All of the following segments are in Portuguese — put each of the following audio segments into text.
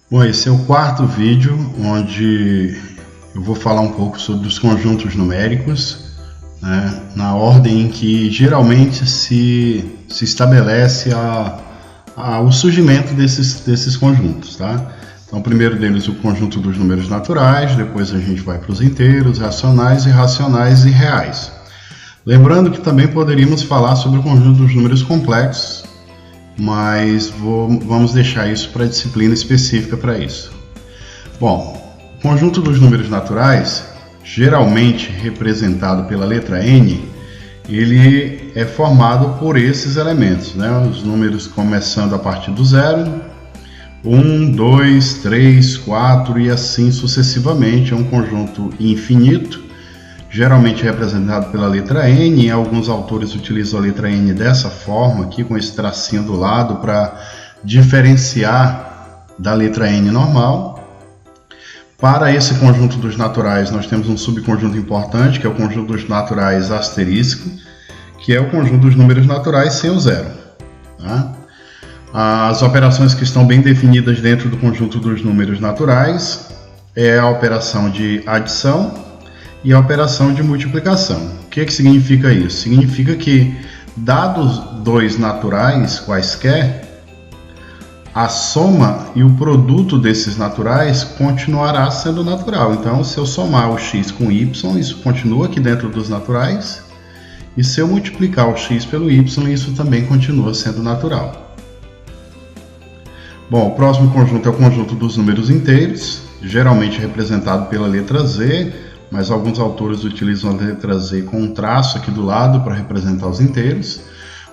Bom, esse é o quarto vídeo onde eu vou falar um pouco sobre os conjuntos numéricos, né, na ordem em que geralmente se estabelece o surgimento desses conjuntos, tá? Então, o primeiro deles, o conjunto dos números naturais, depois a gente vai para os inteiros, racionais, irracionais e reais. Lembrando que também poderíamos falar sobre o conjunto dos números complexos, mas vamos deixar isso para disciplina específica para isso. Bom, o conjunto dos números naturais, geralmente representado pela letra N, ele é formado por esses elementos, né? Os números começando a partir do zero, 1, 2, 3, 4 e assim sucessivamente. É um conjunto infinito, geralmente representado pela letra N. Alguns autores utilizam a letra N dessa forma aqui, com esse tracinho do lado, para diferenciar da letra N normal. Para esse conjunto dos naturais, nós temos um subconjunto importante, que é o conjunto dos naturais asterisco, que é o conjunto dos números naturais sem o zero, tá? As operações que estão bem definidas dentro do conjunto dos números naturais é a operação de adição e a operação de multiplicação. O que significa isso? Significa que, dados dois naturais quaisquer, a soma e o produto desses naturais continuará sendo natural. Então, se eu somar o x com y, isso continua aqui dentro dos naturais. E se eu multiplicar o x pelo y, isso também continua sendo natural. Bom, o próximo conjunto é o conjunto dos números inteiros, geralmente representado pela letra z, mas alguns autores utilizam a letra z com um traço aqui do lado para representar os inteiros.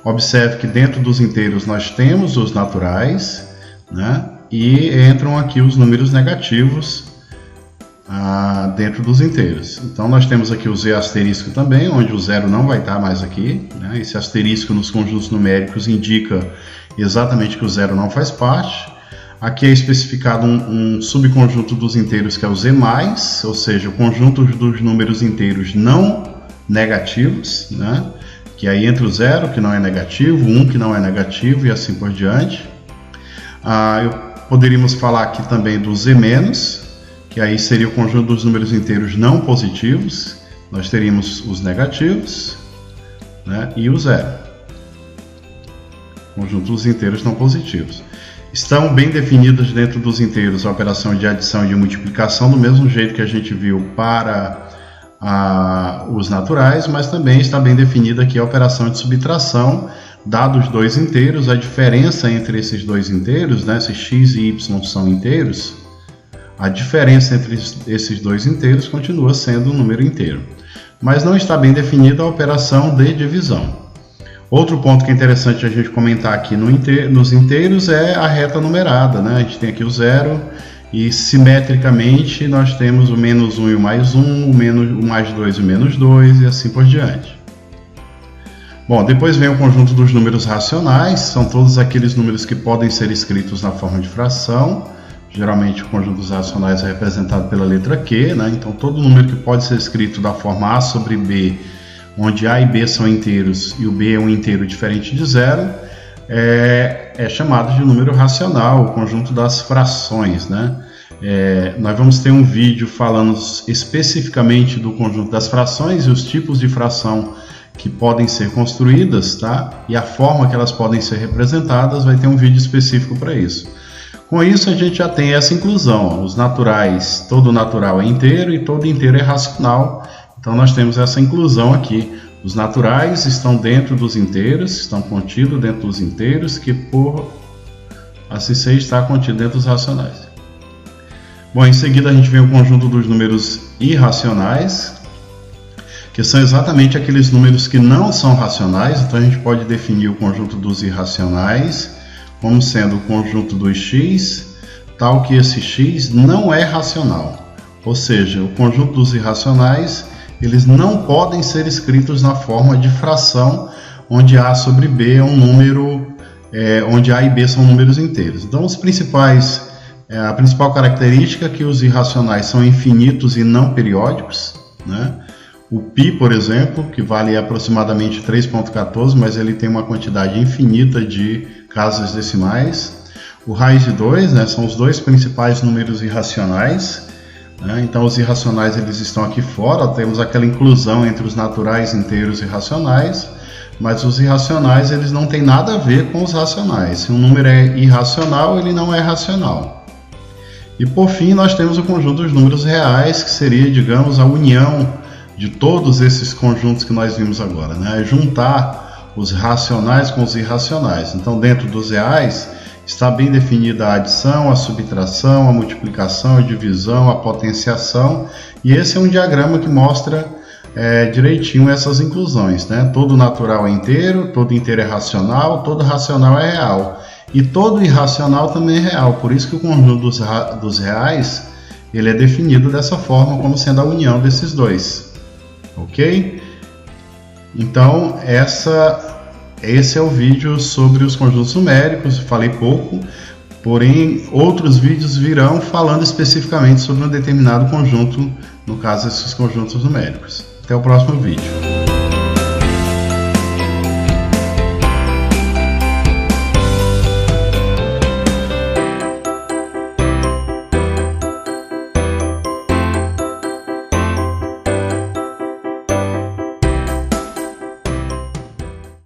Observe que dentro dos inteiros nós temos os naturais, né? E entram aqui os números negativos dentro dos inteiros. Então nós temos aqui o z asterisco também, onde o zero não vai estar mais aqui, né? Esse asterisco nos conjuntos numéricos indica exatamente que o zero não faz parte. Aqui é especificado um subconjunto dos inteiros, que é o z+, ou seja, o conjunto dos números inteiros não negativos, né? Que aí entra o zero, que não é negativo, 1, que não é negativo, e assim por diante. Poderíamos falar aqui também do z-, que aí seria o conjunto dos números inteiros não positivos. Nós teríamos os negativos, né, e o zero. Conjunto dos inteiros não positivos. Estão bem definidas dentro dos inteiros a operação de adição e de multiplicação, do mesmo jeito que a gente viu para os naturais, mas também está bem definida aqui a operação de subtração. Dados dois inteiros, a diferença entre esses dois inteiros, né, se x e y são inteiros, a diferença entre esses dois inteiros continua sendo um número inteiro. Mas não está bem definida a operação de divisão. Outro ponto que é interessante a gente comentar aqui nos inteiros é a reta numerada, né? A gente tem aqui o zero e simetricamente nós temos o menos 1 e o mais 1, o mais 2 e o menos 2 e assim por diante. Bom, depois vem o conjunto dos números racionais, são todos aqueles números que podem ser escritos na forma de fração. Geralmente o conjunto dos racionais é representado pela letra Q, né? Então todo número que pode ser escrito da forma A sobre B, onde A e B são inteiros e o B é um inteiro diferente de zero, é chamado de número racional, o conjunto das frações, né? Nós vamos ter um vídeo falando especificamente do conjunto das frações e os tipos de fração que podem ser construídas, tá? E a forma que elas podem ser representadas, vai ter um vídeo específico para isso. Com isso a gente já tem essa inclusão, os naturais, todo natural é inteiro e todo inteiro é racional. Então nós temos essa inclusão aqui. Os naturais estão dentro dos inteiros, estão contidos dentro dos inteiros, que por assim ser está contido dentro dos racionais. Bom, em seguida a gente vem o conjunto dos números irracionais, que são exatamente aqueles números que não são racionais. Então a gente pode definir o conjunto dos irracionais como sendo o conjunto dos x, tal que esse x não é racional. Ou seja, o conjunto dos irracionais, eles não podem ser escritos na forma de fração, onde A sobre B é um número, onde A e B são números inteiros. Então a principal característica é que os irracionais são infinitos e não periódicos, né? O π, por exemplo, que vale aproximadamente 3,14, mas ele tem uma quantidade infinita de casas decimais. O raiz de 2, né, são os dois principais números irracionais. Né? Então os irracionais eles estão aqui fora, temos aquela inclusão entre os naturais, inteiros e racionais, mas os irracionais eles não têm nada a ver com os racionais. Se um número é irracional, ele não é racional. E por fim nós temos o conjunto dos números reais, que seria, digamos, a união de todos esses conjuntos que nós vimos agora, né? Juntar os racionais com os irracionais. Então, dentro dos reais, está bem definida a adição, a subtração, a multiplicação, a divisão, a potenciação. E esse é um diagrama que mostra direitinho essas inclusões, né? Todo natural é inteiro, todo inteiro é racional, todo racional é real. E todo irracional também é real. Por isso que o conjunto dos reais ele é definido dessa forma, como sendo a união desses dois. Ok? Então, esse é o vídeo sobre os conjuntos numéricos. Falei pouco, porém outros vídeos virão falando especificamente sobre um determinado conjunto, no caso esses conjuntos numéricos. Até o próximo vídeo.